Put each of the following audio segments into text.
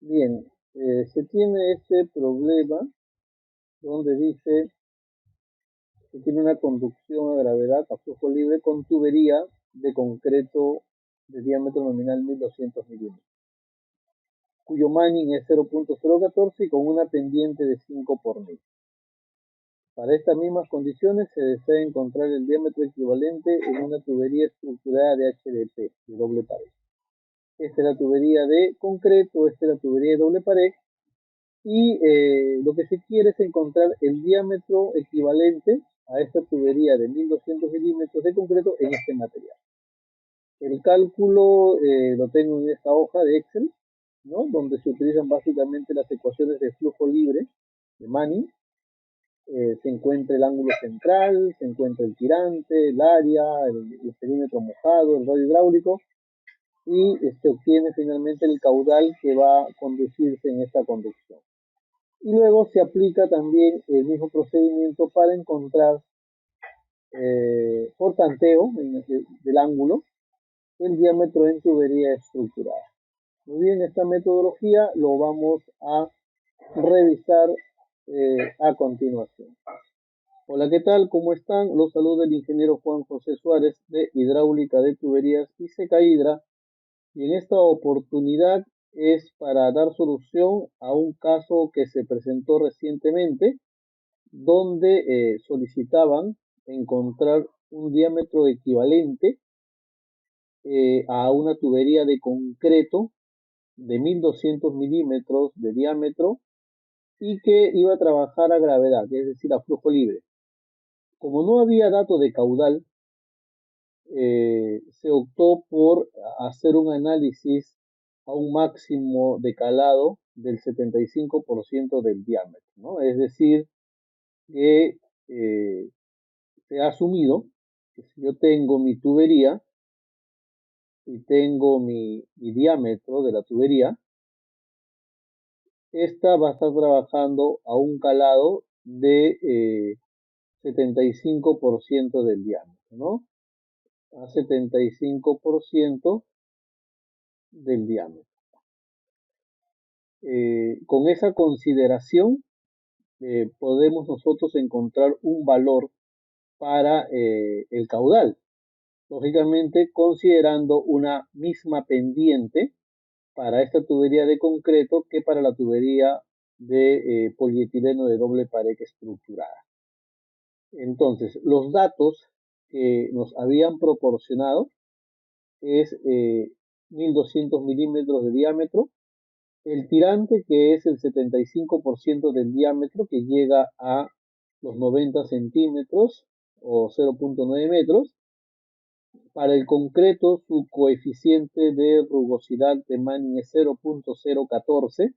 Bien, se tiene este problema donde dice que tiene una conducción a gravedad a flujo libre con tubería de concreto de diámetro nominal 1200 milímetros, cuyo Manning es 0.014 y con una pendiente de 5 por 1000. Para estas mismas condiciones se desea encontrar el diámetro equivalente en una tubería estructurada de HDP, de doble pared. Esta es la tubería de concreto, esta es la tubería de doble pared, y lo que se quiere es encontrar el diámetro equivalente a esta tubería de 1200 milímetros de concreto en este material. El cálculo lo tengo en esta hoja de Excel, ¿no? Donde se utilizan básicamente las ecuaciones de flujo libre de Manning. Se encuentra el ángulo central, se encuentra el tirante, el área, el perímetro mojado, el radio hidráulico, y se obtiene finalmente el caudal que va a conducirse en esta conducción. Y luego se aplica también el mismo procedimiento para encontrar por tanteo del ángulo el diámetro en tubería estructurada. Muy bien, esta metodología lo vamos a revisar a continuación. Hola, ¿qué tal? ¿Cómo están? Los saluda el ingeniero Juan José Suárez de Hidráulica de Tuberías y Secahidra, y en esta oportunidad es para dar solución a un caso que se presentó recientemente donde solicitaban encontrar un diámetro equivalente a una tubería de concreto de 1200 milímetros de diámetro y que iba a trabajar a gravedad, es decir, a flujo libre. Como no había dato de caudal, se optó por hacer un análisis a un máximo de calado del 75% del diámetro, ¿no? Es decir, que se ha asumido que si yo tengo mi tubería y tengo mi diámetro de la tubería, esta va a estar trabajando a un calado de 75% del diámetro, ¿no? A 75% del diámetro. Con esa consideración podemos nosotros encontrar un valor para el caudal, lógicamente considerando una misma pendiente para esta tubería de concreto que para la tubería de polietileno de doble pared estructurada. Entonces, los datos que nos habían proporcionado es 1200 milímetros de diámetro, el tirante que es el 75% del diámetro que llega a los 90 centímetros o 0.9 metros. Para el concreto, su coeficiente de rugosidad de Manning es 0.014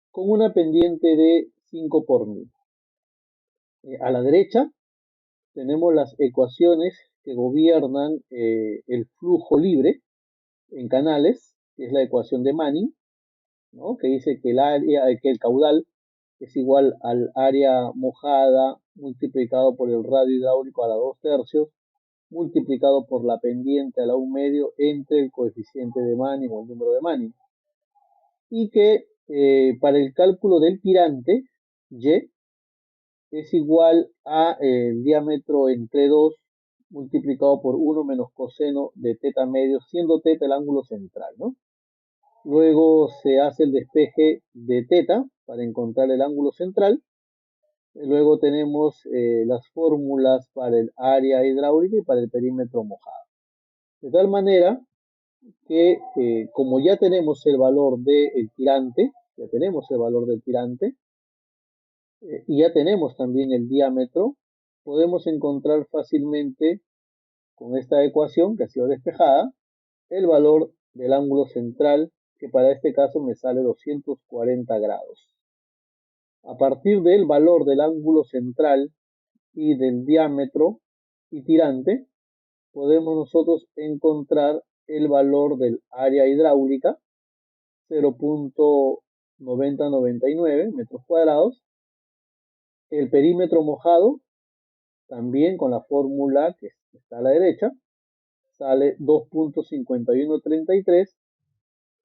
con una pendiente de 5 por 1000. A la derecha tenemos las ecuaciones que gobiernan el flujo libre en canales, que es la ecuación de Manning, ¿no? Que dice que que el caudal es igual al área mojada multiplicado por el radio hidráulico a la 2/3 multiplicado por la pendiente a la 1/2 entre el coeficiente de Manning o el número de Manning. Y que para el cálculo del tirante, Y es igual a el diámetro entre 2 multiplicado por 1 menos coseno de teta medio, siendo teta el ángulo central, ¿no? Luego se hace el despeje de teta para encontrar el ángulo central. Luego tenemos las fórmulas para el área hidráulica y para el perímetro mojado. De tal manera que como ya tenemos el valor del tirante, y ya tenemos también el diámetro, podemos encontrar fácilmente con esta ecuación que ha sido despejada el valor del ángulo central, que para este caso me sale 240 grados. A partir del valor del ángulo central y del diámetro y tirante, podemos nosotros encontrar el valor del área hidráulica, 0.9099 metros cuadrados, el perímetro mojado, también con la fórmula que está a la derecha, sale 2.5133,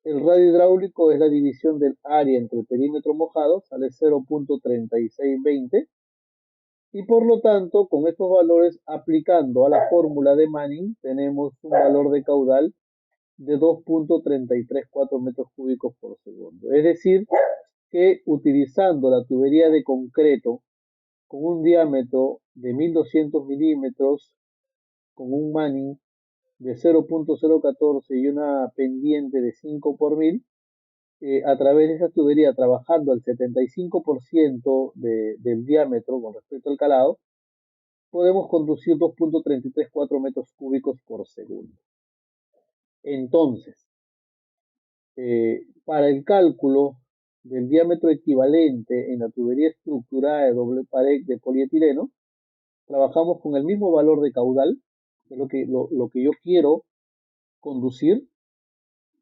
El radio hidráulico es la división del área entre el perímetro mojado, sale 0.3620, y por lo tanto, con estos valores aplicando a la fórmula de Manning, tenemos un valor de caudal de 2.334 metros cúbicos por segundo. Es decir, que utilizando la tubería de concreto con un diámetro de 1200 milímetros, con un Manning de 0.014 y una pendiente de 5 por 1000, a través de esa tubería, trabajando al 75% del diámetro con respecto al calado, podemos conducir 2.334 metros cúbicos por segundo. Entonces, para el cálculo del diámetro equivalente en la tubería estructurada de doble pared de polietileno, trabajamos con el mismo valor de caudal, que es lo que yo quiero conducir.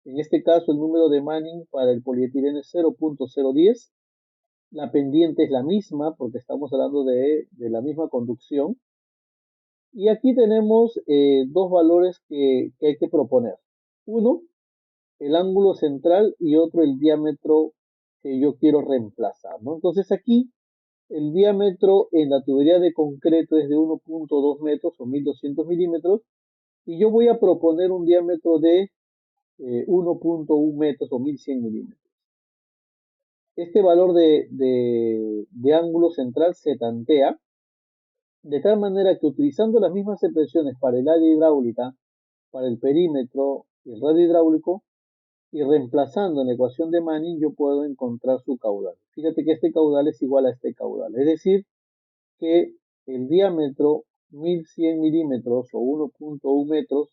En este caso, el número de Manning para el polietileno es 0.010. La pendiente es la misma, porque estamos hablando de la misma conducción. Y aquí tenemos dos valores que hay que proponer. Uno, el ángulo central, y otro, el diámetro que yo quiero reemplazar, ¿no? Entonces aquí el diámetro en la tubería de concreto es de 1.2 metros o 1200 milímetros, y yo voy a proponer un diámetro de 1.1 metros o 1100 milímetros. Este valor de ángulo central se tantea de tal manera que, utilizando las mismas expresiones para el área hidráulica, para el perímetro y el radio hidráulico, y reemplazando en la ecuación de Manning, yo puedo encontrar su caudal. Fíjate que este caudal es igual a este caudal. Es decir, que el diámetro 1100 milímetros o 1.1 metros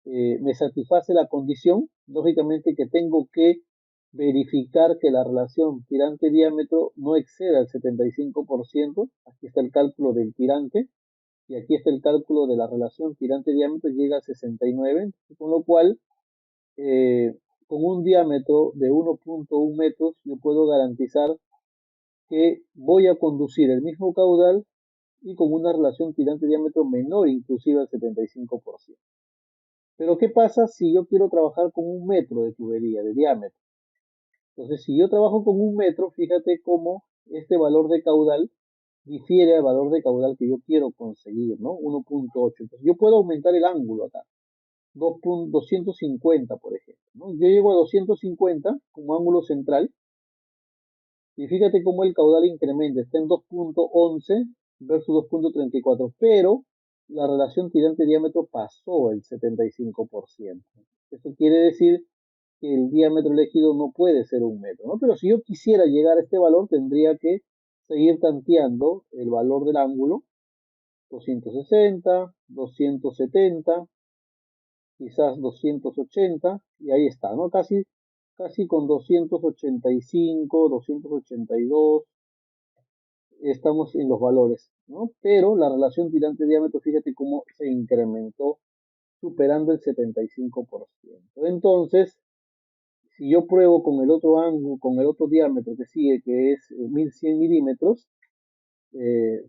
me satisface la condición, lógicamente, que tengo que verificar que la relación tirante-diámetro no exceda el 75%. Aquí está el cálculo del tirante, y aquí está el cálculo de la relación tirante-diámetro, llega al 69, con lo cual, con un diámetro de 1.1 metros, yo puedo garantizar que voy a conducir el mismo caudal y con una relación tirante-diámetro menor, inclusive al 75%. Pero ¿qué pasa si yo quiero trabajar con 1 metro de tubería de diámetro? Entonces, si yo trabajo con 1 metro, fíjate cómo este valor de caudal difiere al valor de caudal que yo quiero conseguir, ¿no? 1.8. Entonces, yo puedo aumentar el ángulo acá, 250, por ejemplo, ¿no? Yo llego a 250 como ángulo central, y fíjate cómo el caudal incrementa, está en 2.11 versus 2.34, pero la relación tirante-diámetro pasó el 75%. Eso quiere decir que el diámetro elegido no puede ser 1 metro, ¿no? Pero si yo quisiera llegar a este valor, tendría que seguir tanteando el valor del ángulo, 260, 270, quizás 280, y ahí está, ¿no? Casi con 285, 282, estamos en los valores, ¿no? Pero la relación tirante-diámetro, fíjate cómo se incrementó, superando el 75%. Entonces, si yo pruebo con el otro ángulo, con el otro diámetro que sigue, que es 1100 milímetros,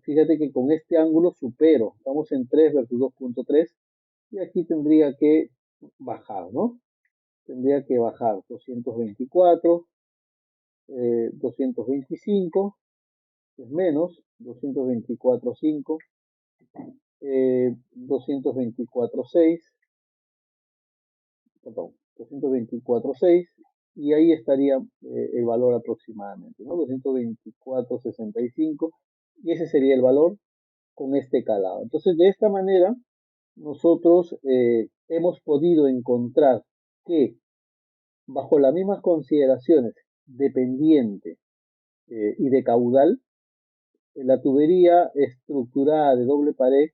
fíjate que con este ángulo supero, estamos en 3 versus 2.3, y aquí tendría que bajar, ¿no? Tendría que bajar 224, 225, es menos, 224.5, 224.6, perdón, 224.6, y ahí estaría el valor aproximadamente, ¿no? 224.65, y ese sería el valor con este calado. Entonces, de esta manera, nosotros hemos podido encontrar que, bajo las mismas consideraciones de pendiente y de caudal, la tubería estructurada de doble pared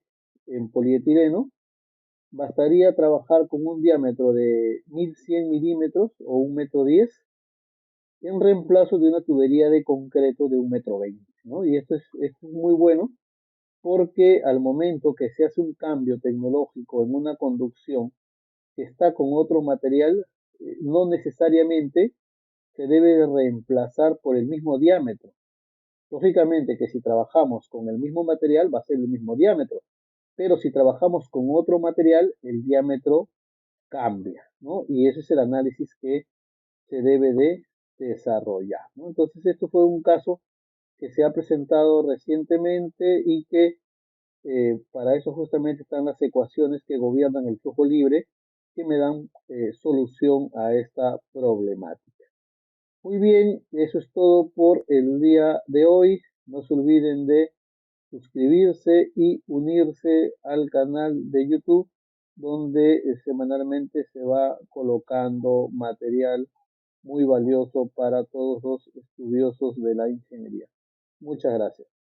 en polietileno bastaría trabajar con un diámetro de 1100 milímetros o 1,10 m, en reemplazo de una tubería de concreto de 1,20 m, ¿no? Y esto es muy bueno, porque al momento que se hace un cambio tecnológico en una conducción que está con otro material, no necesariamente se debe reemplazar por el mismo diámetro. Lógicamente que si trabajamos con el mismo material va a ser el mismo diámetro, pero si trabajamos con otro material, el diámetro cambia. ¿no? Y ese es el análisis que se debe de desarrollar, ¿no? Entonces, esto fue un caso que se ha presentado recientemente y que para eso justamente están las ecuaciones que gobiernan el flujo libre que me dan solución a esta problemática. Muy bien, eso es todo por el día de hoy. No se olviden de suscribirse y unirse al canal de YouTube, donde semanalmente se va colocando material muy valioso para todos los estudiosos de la ingeniería. Muchas gracias.